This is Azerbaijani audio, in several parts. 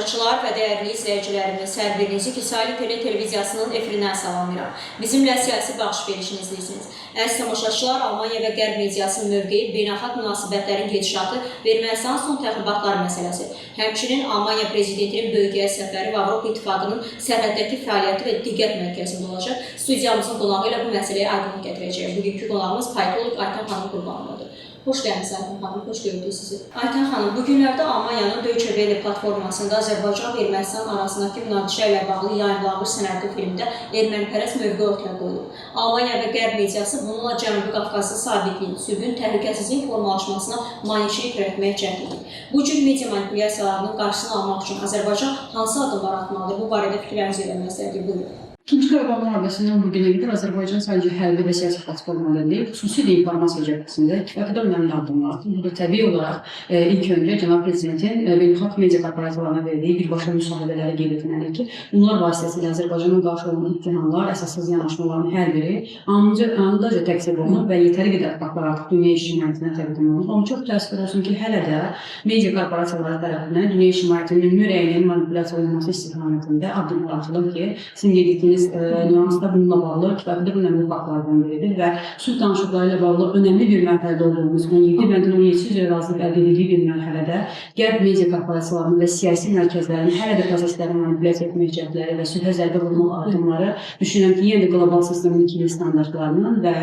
tamaşaçılar və dəyərli izləyicilərimiz, hər birinizi Kisali televiziyasının efirindən salamlayıram. Bizimlə siyasi baxış verişini izləyirsiniz. Əziz tamaşaçılar, Almaniya və Qərb mediasının mövqeyi, beynəlxalq münasibətlərin gedişatı, Ermənistanın son təxribatları məsələsi, həmçinin Almaniya prezidentinin bölgəyə səfəri və Avropa İttifaqının sərhəddəki fəaliyyəti və diqqət mərkəzində olacaq. Studiyamızın qonağı ilə bu məsələyə aydınlıq gətirəcəyik. Bugünkü qonağımız politolog Aytan xanım Qurbanlıdır. Xoş gəldiniz Aytan xanım, xoş gördük sizi. Aytan xanım, bu günlərdə Almaniyanın Deutsche Welle platformasında Azərbaycan və Ermənistan arasındakı münaqişə ilə bağlı yayınlanmış sənədli filmdə ermənipərəst mövqe ortaya qoyulub. Almaniya və Qərb mediası bununla Cənubi Qafqazda sabitliyin, sülhün, təhlükəsizliyin formalaşmasına maneçilik törətməyə cəhd edir. Bu cür media manipulyasiyalarının qarşısını almaq üçün Azərbaycan hansı addımlar atmalıdır? Bu barədə fikirlərinizi öyrənmək istərdik. Buyurun. İkinci Qarabağ müharibəsindən bugünə qədər Azərbaycan sadəcə hərbi və siyasi platformada deyil, xüsusilə informasiya cəhətəsində kifayət qədər önəmli addımlar atdı. Burada təbii olaraq ilk öncə Cənab Prezidentin beynəlxalq media korporasiyalarına verdiyi birbaşa müsahibələri qeyd etməliyik ki, bunlar vasitəsilə Azərbaycana qarşı olan ittihamlar, əsassız yanaşmaların hər biri anlıca təqsir olunub və yetəri qədər faktlar artıq dünya ictimaiyyətinə təqdim olunub. Amma çox təəssüf olsun ki, hələ də media korporasiyaları tərəfindən dünya ictimaiyyətinin mürəyinin manipulyasiya olunması istiqamətində addımlar atılıb ki, sizin qeyd nüansda bununla bağlı kifayət qədər önəmli faktlardan biridir və sülh danışıqları ilə bağlı önəmli bir mərhələdə olduğumuz 17 bəndin 1700 üzrə razılıq əldə edildiyi bir mərhələdə Qərb media korporasiyalarının və siyasi mərkəzlərin hələ də prosesləri manipulyasiya etmək cəhdləri və sülhə zərbə vurmaq addımları düşünürəm ki, yenə də qlobal sistemin ikili standartlarının və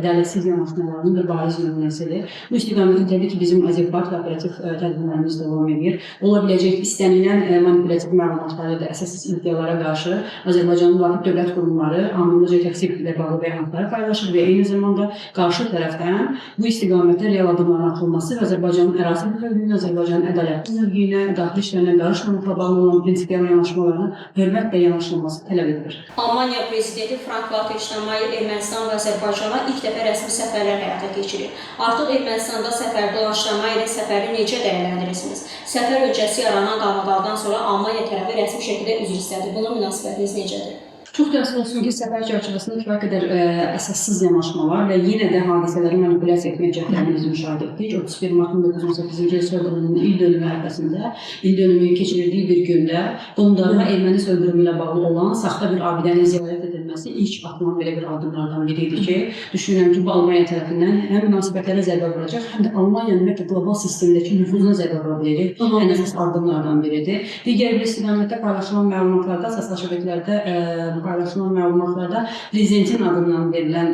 ədalətsiz yanaşmalarının bir bariz nümunəsidir. Bu istiqamətdə təbii ki, bizim adekvat və operativ tədbirlərimiz davam edir. Ola biləcək istənilən manipulyativ məlumatları da əsassız iddialara qarşı Azərbaycanın müvafiq dövlət qurumları anlıca təqsir ilə bağlı bəyanatları paylaşır və eyni zamanda qarşı tərəfdən bu istiqamətdə real addımların atılması və Azərbaycanın ərazi bütövlüyünə, Azərbaycanın ədalətli mövqeyinə, daxili işlərinə qarışmamakla bağlı olan prinsipial yanaşmalarına hörmətlə yanaşılması tələb edilir. Almaniya prezidenti Frank-Walter Steinmeier Ermənistan və Azərbaycana ilk dəfə rəsmi səfərlər həyata keçirir. Artıq Ermənistanda səfərdə olan Steinmeierin səfərini necə dəyərləndirirsiniz? Səfər öncəsi yaranan qanunlardan sonra Almaniya tərəfi rəsmi şəkildə üzr istədi. Bunun münasibətiniz necədir? Çox təəssüf olsun ki, səfər çərçivəsində kifayət qədər əsassız yanaşmalar və yenə də hadisələri manipulyasiya etmək cəhdlərimizi müşahidə etdik. 31 mart 1918-ci il soyqırımının il dönümü ərəfəsində, il dönümü keçirildiyi bir gündə qondarma erməni soyqırımı ilə bağlı olan saxta bir abidənin ziyarət edilməsi ilk atılan belə bir addımlardan biri idi ki, düşünürəm ki, bu Almaniya tərəfindən həm münasibətlərə zərbə vuracaq, həm də Almaniyanın qlobal sistemdəki nüfuzuna zərbə vura biləcək ən əsas addımlardan biridir. Digər bir istiqamətdə paylaşılan məlumatlarda, əsaslı şəbəkələrdə paylaşılan məlumatlarda prezidentin adından verilən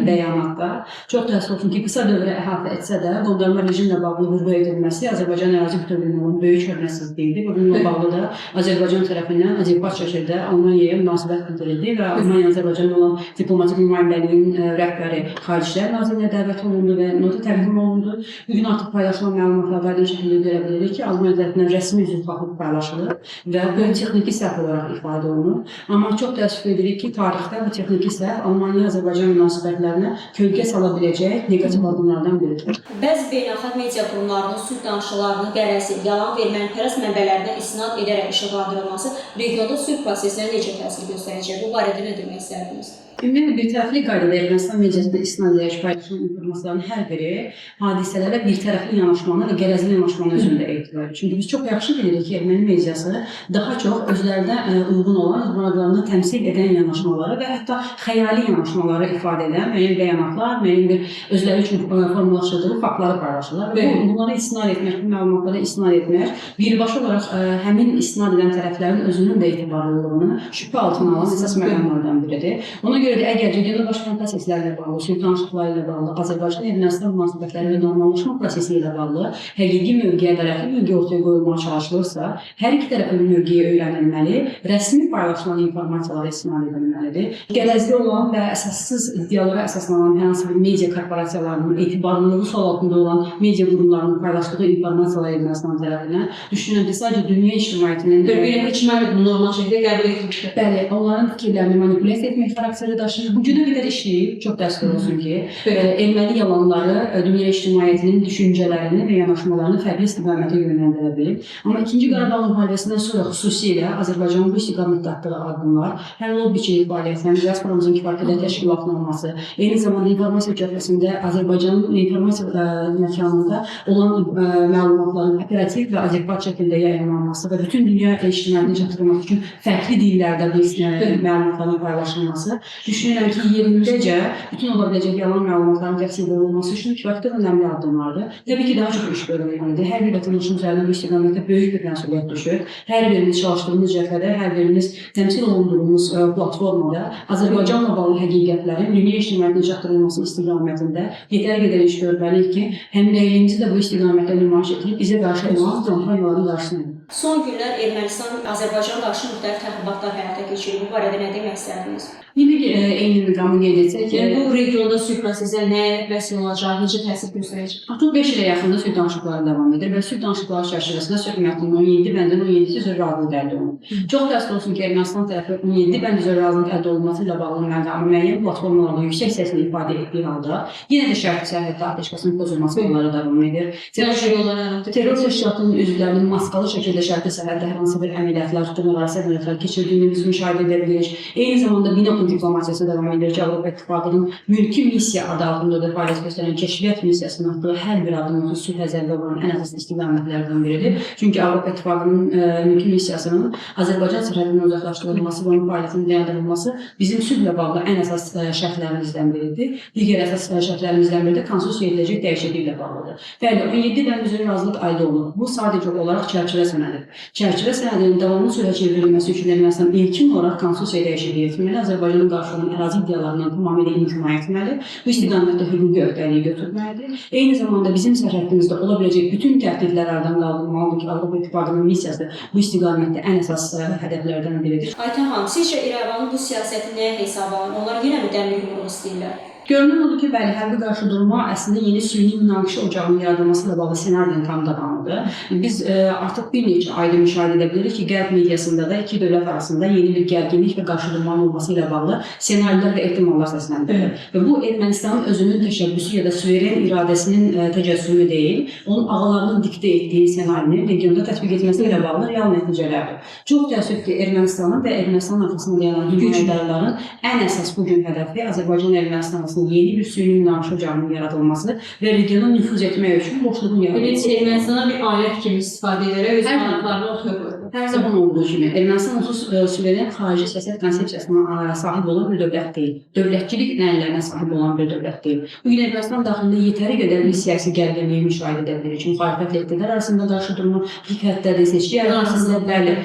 bəyanatda çox təəssüf olsun ki, qısa dövrə əhatə etsə də qondarma rejimlə bağlı vurğu edilməsi Azərbaycan ərazi bütövlüyünün olan böyük hörmətsizliyidir. Bununla bağlı da Azərbaycan tərəfindən adekvat şəkildə Almaniyaya münasibət bildirildi və Almaniya-Azərbaycan olan diplomatik nümayəndəliyin rəhbəri Xaricilər Nazirliyinə dəvət olundu və nota təqdim olundu. Bugün artıq paylaşılan məlumatlarda aydın şəkildə görə bilirik ki, Almaniya tərəfindən rəsmi üzv baxıb paylaşılır və bu texniki səhv olaraq ifadə olunur. Amma çox təəssüf edirik ki, tarixdə bu texniki səhv Almaniya-Azərbaycan münasibətlərinə kölgə sala biləcək negativ addımlardan biridir. Bəzi beynəlxalq media qurumlarının sülh danışıqlarının qərəzi, yalan və ermənipərəst mənbələrinə istinad edərək işıqlandırılması regionda sülh prosesinə necə təsir göstərəcək? Bu barədə nə demək istərdiniz? Ümumiyyətlə, birtərəfli qaydada Ermənistan mediasında istinad edərək paylaşılan informasiyaların hər biri hadisələrə birtərəfli yanaşmanı və qərəzli yanaşmanı özündə etibar edir. Çünki biz çox yaxşı bilirik ki, erməni mediası daha çox özlərinə uyğun olan, maraqlarını təmsil edən yanaşmaları və hətta xəyali yanaşmaları ifadə edən müəyyən bəyanatlar, müəyyən bir özləri üçün formalaşdırdığı faktları paylaşırlar. Və bunlara istinad etmək, bu məlumatlara istinad etmək, birbaşa olaraq həmin istinad edən tərəflərin özünün də etibarlılığını şübhə altına alan əsas məqamlardan biridir. Ona görə də əgər regionda baş verən proseslərlə bağlı, sülh danışıqları ilə bağlı, Azərbaycan-Ermənistan münasibətləri və normallaşma prosesi ilə bağlı həqiqi mövqe, ədalətli mövqe ortaya qoyulmağa çalışılırsa, hər iki tərəfin mövqeyi öyrənilməli, rəsmi paylaşılan informasiyalara istinad edilməlidir. Qərəzli olan və əsassız iddialara əsaslanan hər hansı bir media korporasiyalarının etibarlılığı sual altında olan media qurumlarının paylaşdığı informasiyalar Ermənistan tərəfindən düşünürəm ki, sadəcə dünya ictimaiyyətinin ictimaiyyət bunu normal şəkildə qəbul etmişdir. Bəli, onların fikirlərini manipulyasiya etmək xarakteridir. vətəndaşı bu günə qədər işləyib, çox təəssüf olsun ki, erməni yalanları dünya ictimaiyyətinin düşüncələrini və yanaşmalarını fərqli istiqamətə yönləndirə bilib. Amma 2-ci Qarabağ müharibəsindən sonra xüsusilə Azərbaycanın bu istiqamətdə atdığı addımlar, həm lobbiçilik fəaliyyətləri, diasporamızın kifayət təşkilatının olması, eyni zamanda informasiya cəbhəsində Azərbaycanın informasiya məkanında olan məlumatların operativ və adekvat şəkildə yayınlanması və bütün dünya ictimaiyyətinə çatdırılması üçün fərqli dillərdə məlumatların paylaşılması, düşünürəm ki, yerindəcə bütün ola biləcək yalan məlumatların təqsim olunması üçün kifayət önəmli addımlardır. Təbii ki, daha çox iş görülməlidir. Hər bir vətəndaşın üzərində bu istiqamətdə böyük bir məsuliyyət düşür. Hər birimiz çalışdığımız cəbhədə, hər birimiz təmsil olunduğumuz platformada Azərbaycanla bağlı həqiqətlərin dünya ictimaiyyətinə çatdırılması istiqamətində yetər qədər iş görməliyik ki, həmrəyliyimizi də bu istiqamətdə nümayiş etdirib bizə qarşı olan kampanyaların qarşısını. Son günlər Ermənistan Azərbaycana qarşı müxtəlif təxribatlar həyata keçirir. Bu barədə nə demək istərdiniz? Yine eyni məqamı qeyd etsək ki, bu regionda sülh prosesinə nə vəsil olacaq, necə təsir göstərəcək? Artıq 5 ilə yaxında sülh danışıqları davam edir və sülh danışıqları çərçivəsində sülh məktubunun 17 bəndin 17-si zörr razılıq əldə olunur. Çox təəssüf olsun ki, Ermənistan tərəfi 17 bənd zörr razılıq əldə olunması ilə bağlı məqamı müəyyən platformalarda yüksək səslə ifadə etdiyi halda, yenə də şərti sərhəddə atəşkəsinin pozulması yolları davam edir. Terror təşkilatının üzvlərinin maskalı şəkildə şərti sərhəddə hər hansı bir əməliyyatlar, dırnaqarası əməliyyatlar keçirdiyini biz müşahidə edə bilirik. Eyni zamanda Binakum diplomatiyası davam edir ki, Avropa İttifaqının mülki missiya adı altında da fəaliyyət göstərən kəşfiyyat missiyasının atdığı hər bir addımın sülh əzəldə olan ən əsas istiqamətlərdən biridir. Çünki Avropa İttifaqının mülki missiyasının Azərbaycan sərhədinin uzaqlaşdırılması və onun fəaliyyətinin dayandırılması bizim sülhlə bağlı ən əsas şərtlərimizdən biridir. Digər əsas şərtlərimizdən biri də konstitusiya ediləcək dəyişikliklə bağlıdır. Bəli, 17 bənd üzrə razılıq əldə olunur. Bu sadəcə olaraq çərçivə sənədidir. Çərçivə sənədinin davamlı sülhə çevrilməsi üçün Ermənistan ilkin olaraq konstitusiya dəyişikliyi etməli, Azərbaycanın qarşı olan ərazi iddialarından tamamilə imtina etməli, bu istiqamətdə hüquqi öhdəliyi götürməlidir. Eyni zamanda bizim sərhədimizdə ola biləcək bütün təhdidlər aradan qaldırılmalıdır ki, Avropa İttifaqının missiyası bu istiqamətdə ən əsas hədəflərdən biridir. Aytən xanım, sizcə İrəvanın bu siyasəti nəyə hesab alın? Onlar yenə mi dəmir yumruq istəyirlər? Görünür odur ki, bəli, hərbi qarşıdurma əslində yeni süni münaqişə ocağının yaradılması ilə bağlı ssenarinin tam davamıdır. Biz artıq bir neçə ayda müşahidə edə bilirik ki, Qərb mediasında da iki dövlət arasında yeni bir gərginlik və qarşıdurmanın olması ilə bağlı ssenarilər və ehtimallar səsləndirir. Və bu Ermənistanın özünün təşəbbüsü ya da suveren iradəsinin təcəssümü deyil, onun ağalarının diktə etdiyi ssenarini regionda tətbiq etməsi ilə bağlı real nəticələrdir. Çox təəssüf ki, Ermənistanın və Ermənistan arasında dayanan güclərin ən əsas bugün hədəfi Azərbaycan-Ermənistan yeni bir süni münaqişə ocağının yaradılması və regiona nüfuz etmək üçün boşluğun yaradılması. Ermənistana bir alət kimi istifadə edərək öz maraqlarını ortaya qoyur. Hər zaman olduğu kimi Ermənistan suveren xarici siyasət konsepsiyasına sahib olan bir dövlət deyil. Dövlətçilik ənənələrinə sahib olan bir dövlət deyil. Bugün Ermənistan daxilində yetəri qədər bir siyasi gərginliyi müşahidə edə bilir. Çünki müxalifətlə iqtidar arasında qarşıdurma, hikmətləri, seçki arasında bəli,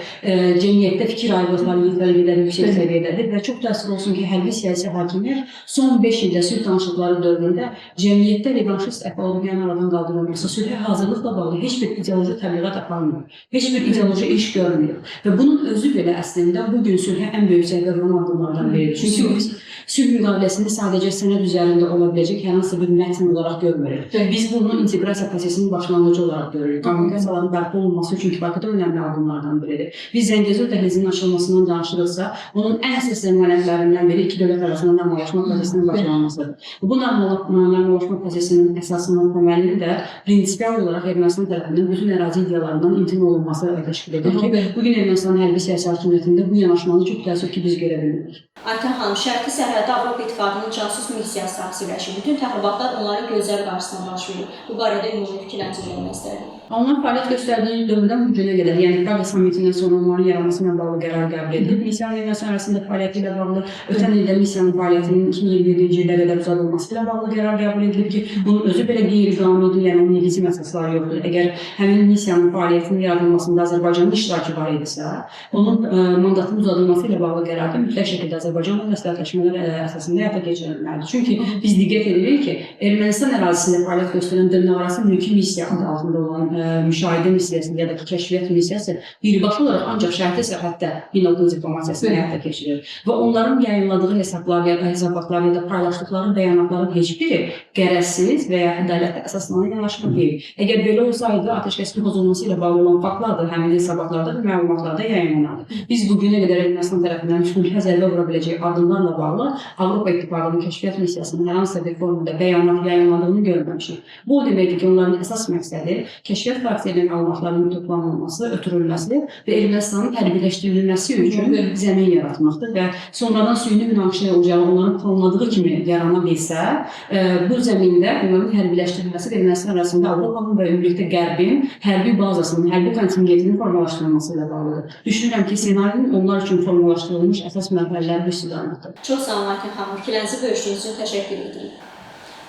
cəmiyyətdə fikir ayrılıqları yetəri qədər yüksək səviyyədədir və çox təəssüf olsun ki, hərbi siyasi hakimiyyət son 5 ildə sülh danışıqları dövründə cəmiyyətdə revanşist əhval-ruhiyyənin aradan qaldırılması, sülhə hazırlıqla bağlı heç bir ideoloji təbliğat aparmır, heç bir ideoloji iş görmür. Və bunun özü belə əslində bugün sülhə ən böyük zərbə vuran addımlardan biridir. Çünki biz sülh müqaviləsində sadəcə sənəd üzərində ola biləcək hər hansı bir mətn olaraq görmürük. Biz bunu inteqrasiya prosesinin başlanğıcı olaraq görürük. Kommunikasiyaların bərpa olunması üçün kifayət önəmli addımlardan biridir. Biz Zəngəzur dəhlizinin açılmasından danışırıqsa, onun ən əsas əməliyatlarından biri iki dövlət arasında normallaşma prosesinin başlanmasıdır. Bu normallaşma prosesinin əsasının təməlini də prinsipial olaraq Ermənistan tərəfindən bütün ərazi iddialarından imtina olunması təşkil edir ki, bugün Ermənistan hərbi siyasi hakimiyyətində bu yanaşmanı çox təəssüf ki, biz görə bilmirik. Aytən xanım, şərqi sərhəddə Avropa İttifaqının casus missiyası təqsirləşir. Bütün təxribatlar onların gözləri qarşısında baş verir. Bu barədə ümumi fikirlərinizi bilmək istərdim. Onlar fəaliyyət göstərdiyi dövrdən bu günə qədər, yəni Praqa sammitindən sonra onların yaranması ilə bağlı qərar qəbul edilib. Missiyanın Ermənistan arasında fəaliyyəti ilə bağlı, ötən ildə missiyanın fəaliyyətinin 2021-ci ilə qədər uzadılması ilə bağlı qərar qəbul edilib ki, bunun özü belə qeyri-qanuni, yəni onun legitim əsasları yoxdur. Əgər həmin missiyanın fəaliyyətinin yaradılmasında Azərbaycanın iştirakı var idisə, onun mandatının uzadılması ilə bağlı qərarda mütləq şəkildə Azərbaycanla məsləhətləşmələr əsasında həyata keçirilməlidir. Çünki biz diqqət edirik ki, Ermənistan ərazisində fəaliyyət göstərən dırnaqarası mülki missiya adı altında olan müşahidə missiyası ya da ki, kəşfiyyat missiyası birbaşa olaraq ancaq şərti sərhəddə Binakum diplomatiyasını həyata keçirir. Və onların yayınladığı hesabatlar ya da paylaşdıqları bəyanatların heç biri qərəzsiz və ya ədalətə əsaslanan yanaşma deyil. Əgər belə olsaydı, atəşkəsin pozulması ilə bağlı olan faktlar da həmin hesabatlar izahatlarda və məlumatlarda yayınlanır. Biz bu günə qədər Ermənistan tərəfindən sülhə zərbə vura biləcək addımlarla bağlı Avropa İttifaqının kəşfiyyat missiyasının hər hansısa bir formada bəyanat yayınladığını görməmişik. Bu o deməkdir ki, onların əsas məqsədi kəşfiyyat xarakterli məlumatların toplanılması, ötürülməsi və Ermənistanın hərbiləşdirilməsi üçün zəmin yaratmaqdır və sonradan süni münaqişə olacağı onların planladığı kimi yarana bilsə, bu zəmində onların hərbiləşdirilməsi və Ermənistan arasında Avropanın və ümumilikdə Qərbin hərbi bazasının, hərbi kontingentinin formalaşdırılması ilə bağlıdır. Düşünürəm ki, ssenarinin onlar üçün formalaşdırılmış əsas mərhələləri bu istiqamətdir. Çox sağ olun Aytən xanım, fikirlərinizi bölüşdüyünüz üçün təşəkkür edirik.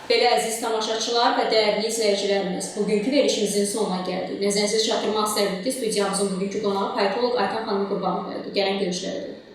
Belə əziz tamaşaçılar və dəyərli izləyicilərimiz, bugünkü verilişimizin sonuna gəldik. Nəzərinizə çatdırmaq istərdik ki, studiyamızın bugünkü qonağı politolog Aytən xanım Qurbanova idi. Gələn görüşlərə.